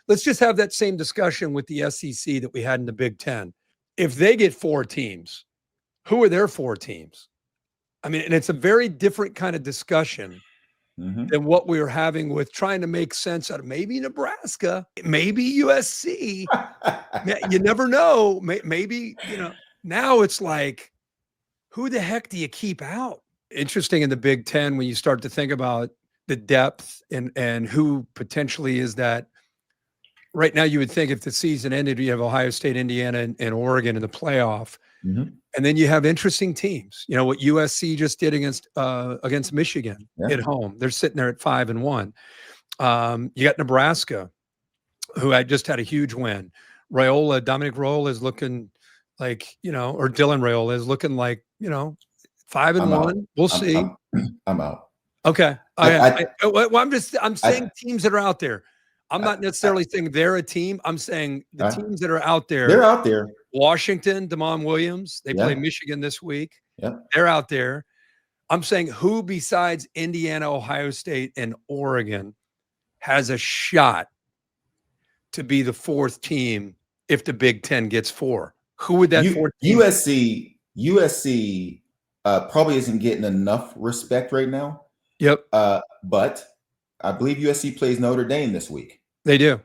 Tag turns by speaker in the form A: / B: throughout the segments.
A: let's just have that same discussion with the SEC that we had in the Big Ten. If they get 4 teams, who are their 4 teams? I mean, and it's a very different kind of discussion than what we were having with trying to make sense out of maybe Nebraska, maybe USC. You never know. Maybe, now it's like, who the heck do you keep out? Interesting in the Big Ten when you start to think about the depth and who potentially is that. Right now, you would think if the season ended, you have Ohio State, Indiana, and Oregon in the playoff. And then you have interesting teams. What USC just did against Michigan at home. They're sitting there at 5-1. You got Nebraska, who had just had a huge win. Dominic Raiola is looking like, or Dylan Raiola is looking like, 5-1. We'll see.
B: I'm out.
A: Okay. I'm saying teams that are out there. I'm not necessarily saying they're a team. I'm saying the teams that are out there.
B: They're out there.
A: Washington, Damon Williams. They play Michigan this week.
B: Yeah.
A: They're out there. I'm saying who besides Indiana, Ohio State, and Oregon has a shot to be the 4th team if the Big Ten gets 4? Who would that 4th team?
B: USC probably isn't getting enough respect right now.
A: Yep.
B: But I believe USC plays Notre Dame this week.
A: They do.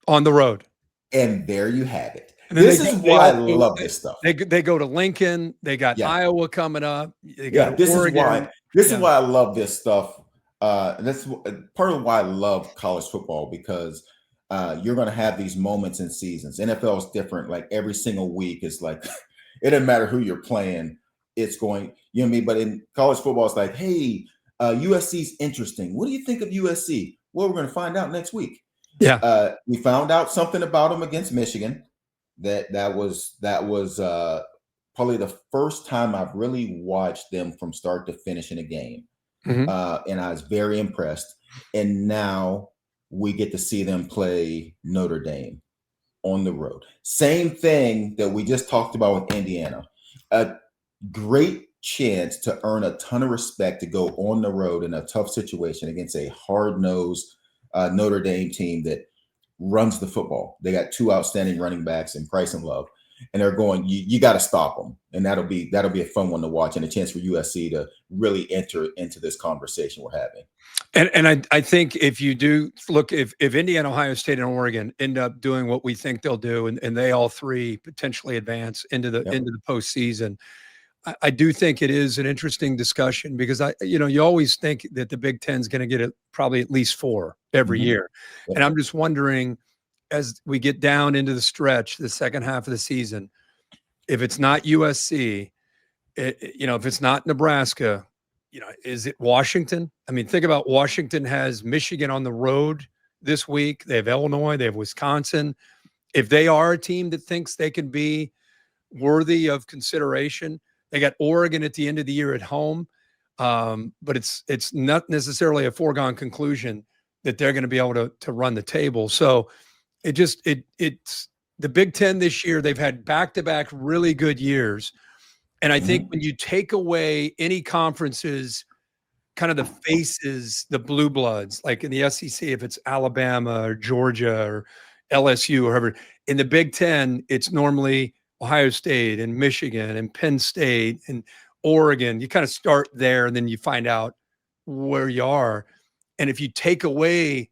A: On the road.
B: And there you have it. This is why I love this stuff.
A: They go to Lincoln. They got Iowa coming up. They got Oregon.
B: This is why I love this stuff. And that's part of why I love college football, because you're going to have these moments in seasons. NFL is different. Like every single week is like, it doesn't matter who you're playing. It's going, you know what I mean? But in college football, it's like, hey, USC's interesting. What do you think of USC? Well, we're going to find out next week.
A: Yeah.
B: We found out something about them against Michigan. That was probably the first time I've really watched them from start to finish in a game. And I was very impressed. And now we get to see them play Notre Dame on the road. Same thing that we just talked about with Indiana. A great chance to earn a ton of respect to go on the road in a tough situation against a hard-nosed Notre Dame team that runs the football. They got 2 outstanding running backs in Price and Love, and they're going, you got to stop them. And that'll be a fun one to watch, and a chance for USC to really enter into this conversation we're having.
A: And I think if you do look, if Indiana, Ohio State, and Oregon end up doing what we think they'll do, and they all 3 potentially advance into the postseason, I do think it is an interesting discussion, because you always think that the Big Ten is going to get probably at least 4 every year. Yeah. And I'm just wondering, as we get down into the stretch, the second half of the season, if it's not USC, if it's not Nebraska, is it Washington? I mean, think about Washington has Michigan on the road this week. They have Illinois, they have Wisconsin. If they are a team that thinks they can be worthy of consideration, they got Oregon at the end of the year at home. But it's not necessarily a foregone conclusion that they're going to be able to run the table. So it's the Big Ten this year. They've had back-to-back really good years. And I think when you take away any conferences, kind of the faces, the blue bloods, like in the SEC, if it's Alabama or Georgia or LSU or whoever, in the Big Ten, it's normally Ohio State and Michigan and Penn State and Oregon. You kind of start there and then you find out where you are. And if you take away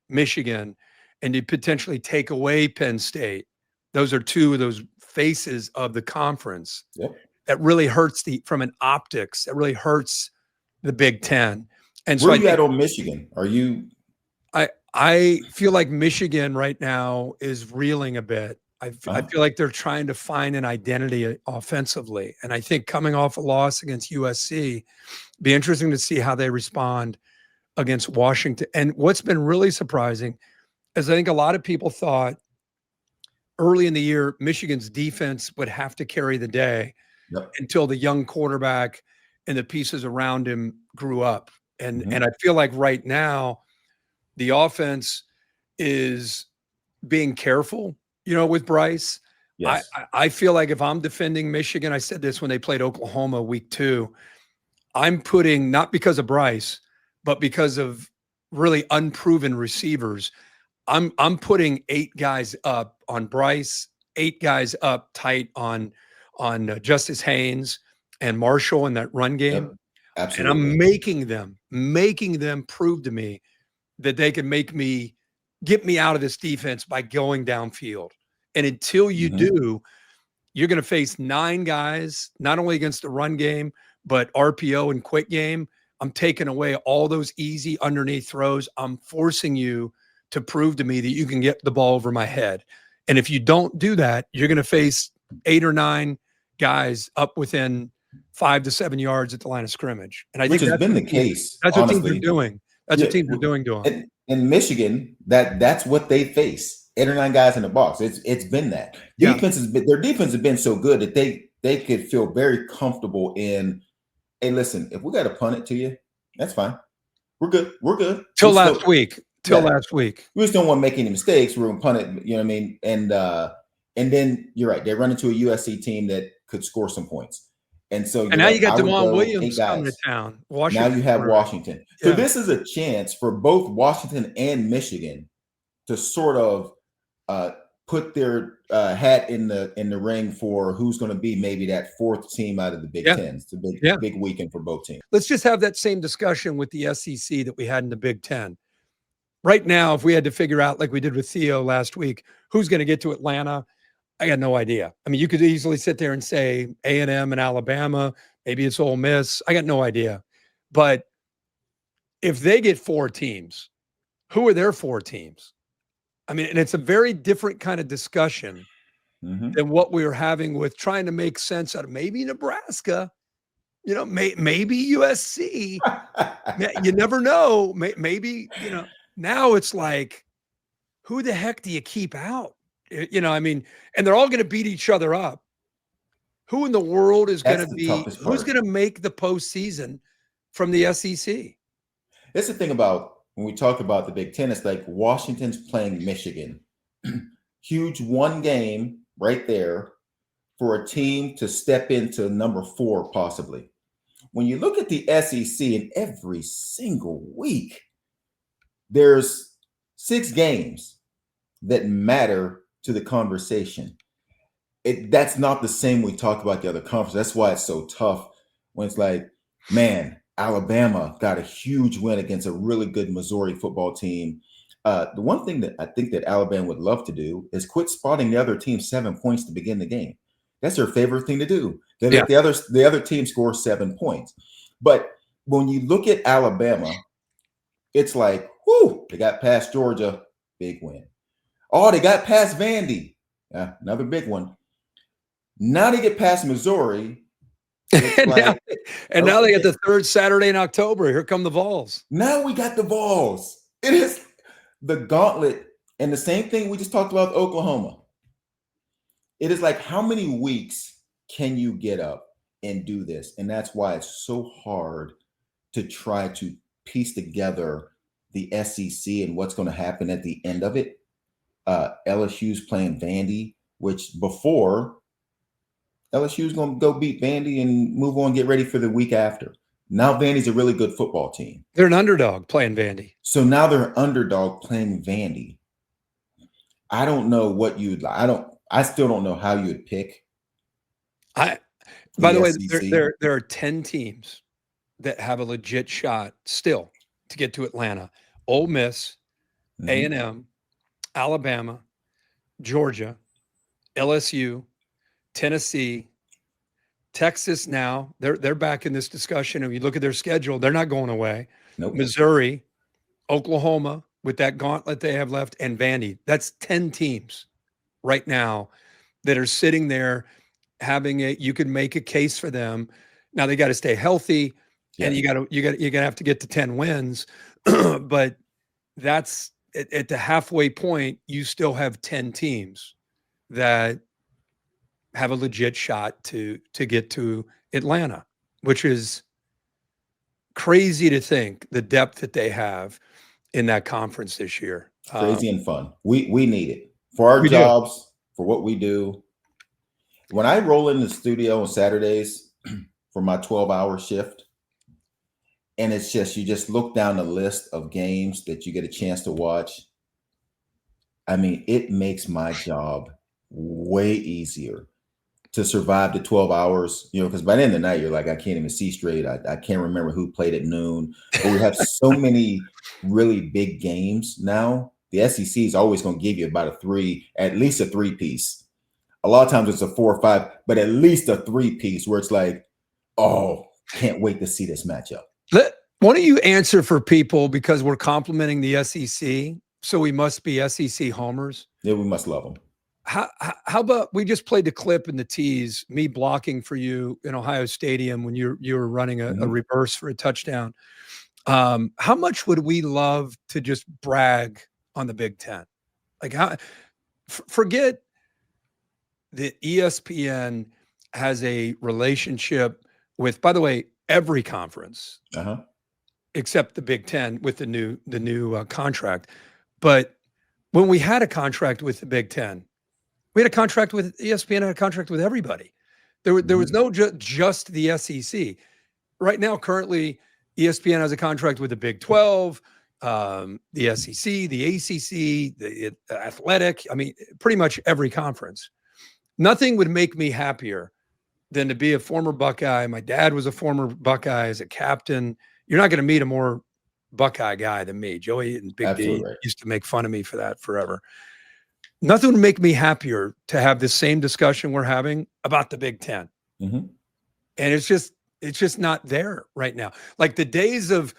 A: Michigan and you potentially take away Penn State, those are 2 of those faces of the conference.
B: Yep.
A: That really hurts from an optics. That really hurts the Big Ten. And
B: where are you at on Michigan? Are you?
A: I feel like Michigan right now is reeling a bit. I feel like they're trying to find an identity offensively. And I think coming off a loss against USC, be interesting to see how they respond against Washington. And what's been really surprising is I think a lot of people thought early in the year, Michigan's defense would have to carry the day until the young quarterback and the pieces around him grew up. And I feel like right now the offense is being careful, with Bryce. Yes. I feel like if I'm defending Michigan, I said this when they played Oklahoma week 2, I'm putting, not because of Bryce, but because of really unproven receivers, I'm putting 8 guys up on Bryce, 8 guys up tight on Justice Haynes and Marshall in that run game.
B: Yep,
A: And I'm
B: absolutely.
A: making them prove to me that they can get me out of this defense by going downfield. And until you do, you're going to face 9 guys, not only against the run game, but RPO and quick game. I'm taking away all those easy underneath throws. I'm forcing you to prove to me that you can get the ball over my head. And if you don't do that, you're going to face 8 or 9 guys up within 5 to 7 yards at the line of scrimmage. And I
B: Which
A: think
B: has
A: that's
B: been
A: what
B: the case,
A: that's what teams are
B: honestly.
A: doing. That's what teams are doing to them.
B: In Michigan, that's what they face. 8 or 9 guys in the box. It's been that.
A: Yeah.
B: Their defense has been so good that they could feel very comfortable in, hey, listen, if we got to punt it to you, that's fine. We're good. We're good.
A: Till last week. We
B: just don't want to make any mistakes. We're gonna punt it, you know what I mean? And then you're right, they run into a USC team that could score some points. And so
A: now you got Damon Williams coming to town.
B: Washington. Now you have Washington. So this is a chance for both Washington and Michigan to sort of put their hat in the ring for who's going to be maybe that 4th team out of the Big Ten. It's a big weekend for both teams.
A: Let's just have that same discussion with the SEC that we had in the Big Ten. Right now, if we had to figure out, like we did with Theo last week, who's going to get to Atlanta, I got no idea. I mean, you could easily sit there and say A&M and Alabama, maybe it's Ole Miss. I got no idea. But if they get 4 teams, who are their 4 teams? I mean, and it's a very different kind of discussion than what we were having with trying to make sense out of maybe Nebraska, you know, maybe USC. You never know. Maybe, you know, now it's like, who the heck do you keep out? You know, I mean, and they're all going to beat each other up. Who in the world is going to be, who's going to make the postseason from the SEC?
B: That's the thing about when we talk about the Big Ten, it's like Washington's playing Michigan. Huge one game right there for a team to step into number 4, possibly. When you look at the SEC, in every single week, there's 6 games that matter to the conversation. That's not the same we talk about the other conference. That's why it's so tough when it's like, man, Alabama got a huge win against a really good Missouri football team. The one thing that I think that Alabama would love to do is quit spotting the other team 7 points to begin the game. That's their favorite thing to do. They let the other team score 7 points. But when you look at Alabama, it's like, whoo, they got past Georgia, big win. Oh, they got past Vandy, another big one. Now they get past Missouri.
A: And now they get the 3rd Saturday in October. Here come the Vols.
B: Now we got the Vols. It is the gauntlet. And the same thing we just talked about with Oklahoma. It is like, how many weeks can you get up and do this? And that's why it's so hard to try to piece together the SEC and what's going to happen at the end of it. LSU's playing Vandy, which before LSU's going to go beat Vandy and move on, get ready for the week after. Now Vandy's a really good football team.
A: They're an underdog playing Vandy.
B: So now they're an underdog playing Vandy. I don't know what you'd like. I still don't know how you'd pick.
A: By the way, there are 10 teams that have a legit shot still to get to Atlanta. Ole Miss, A&M, Alabama, Georgia, LSU, Tennessee, Texas. Now they're back in this discussion. If you look at their schedule, they're not going away.
B: Nope.
A: Missouri, Oklahoma, with that gauntlet they have left, and Vandy. That's 10 teams right now that are sitting there having you could make a case for them. Now they got to stay healthy, and you're gonna have to get to 10 wins. But that's at the halfway point, you still have 10 teams that have a legit shot to get to Atlanta, which is crazy to think the depth that they have in that conference this year.
B: Crazy and fun. We need it for our jobs, for what we do. When I roll in the studio on Saturdays for my 12-hour shift, and it's just, you just look down the list of games that you get a chance to watch. I mean, it makes my job way easier to survive the 12 hours, because by the end of the night, you're like, I can't even see straight. I can't remember who played at noon. But we have so many really big games now. The SEC is always going to give you about at least a three-piece. A lot of times it's a 4 or 5, but at least a three-piece where it's like, oh, can't wait to see this matchup.
A: Why don't you answer for people, because we're complimenting the SEC, so we must be SEC homers.
B: Yeah, we must love them.
A: How about we just played the clip in the tease, me blocking for you in Ohio Stadium when you were running a reverse for a touchdown. How much would we love to just brag on the Big Ten? Like, forget that ESPN has a relationship with, by the way, every conference except the Big Ten with the new contract. But when we had a contract with the Big Ten, we had a contract with ESPN, had a contract with everybody. There was no just the SEC. Right now, currently, ESPN has a contract with the Big 12, the SEC, the ACC, the Athletic. I mean, pretty much every conference. Nothing would make me happier than to be a former Buckeye. My dad was a former Buckeye as a captain. You're not going to meet a more Buckeye guy than me. Joey and Big D used to make fun of me for that forever. Nothing would make me happier to have this same discussion we're having about the Big Ten. And it's just not there right now. Like the days of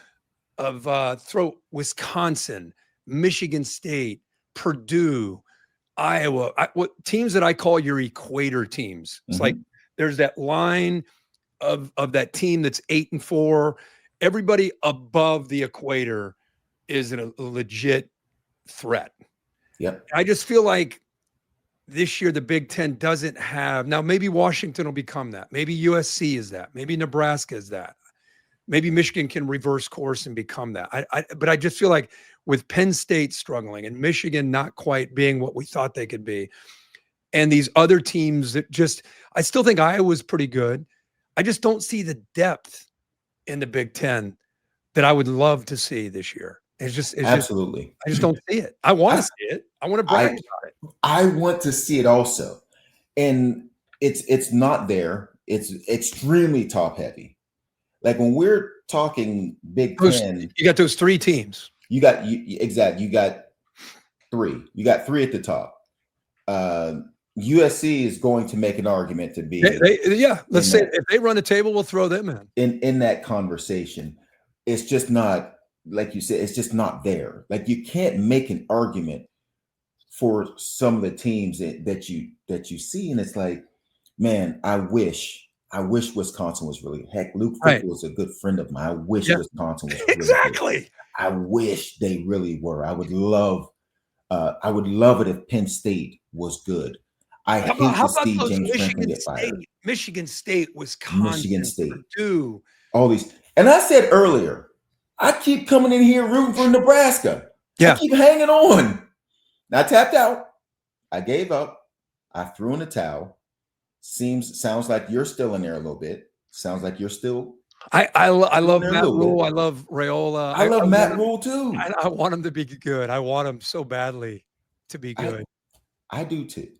A: throw Wisconsin, Michigan State, Purdue, Iowa, what teams that I call your equator teams. It's like there's that line of that team that's 8-4. Everybody above the equator is a legit threat.
B: Yep.
A: I just feel like this year the Big Ten doesn't have. Now maybe Washington will become that. Maybe USC is that. Maybe Nebraska is that. Maybe Michigan can reverse course and become that. But I just feel like with Penn State struggling and Michigan not quite being what we thought they could be, and these other teams that I still think Iowa's pretty good. I just don't see the depth in the Big Ten that I would love to see this year. It's
B: absolutely.
A: I just don't see it. I want to see it. I want to brag about it.
B: I want to see it also. And it's not there. It's extremely top heavy. Like when we're talking Big Ten,
A: you got those three teams.
B: You got three. You got three at the top. USC is going to make an argument to be.
A: Let's say if they run the table, we'll throw them
B: in that conversation. It's just not, like you said, it's just not there. Like you can't make an argument for some of the teams that you see, and it's like, man, I wish Wisconsin was really. Heck, Luke Fickell was a good friend of mine. I wish Wisconsin was really
A: exactly.
B: Good. I wish they really were. I would love it if Penn State was good. I hate to see James Franklin get fired.
A: Michigan State, Wisconsin,
B: Michigan State,
A: Purdue,
B: all these. And I said earlier, I keep coming in here rooting for Nebraska. I keep hanging on. I tapped out. I gave up. I threw in the towel. Sounds like you're still in there a little bit. Sounds like you're still.
A: I love Matt Rule. I love Raiola.
B: I love Matt Rule too.
A: I want him to be good. I want him so badly to be good.
B: I do too.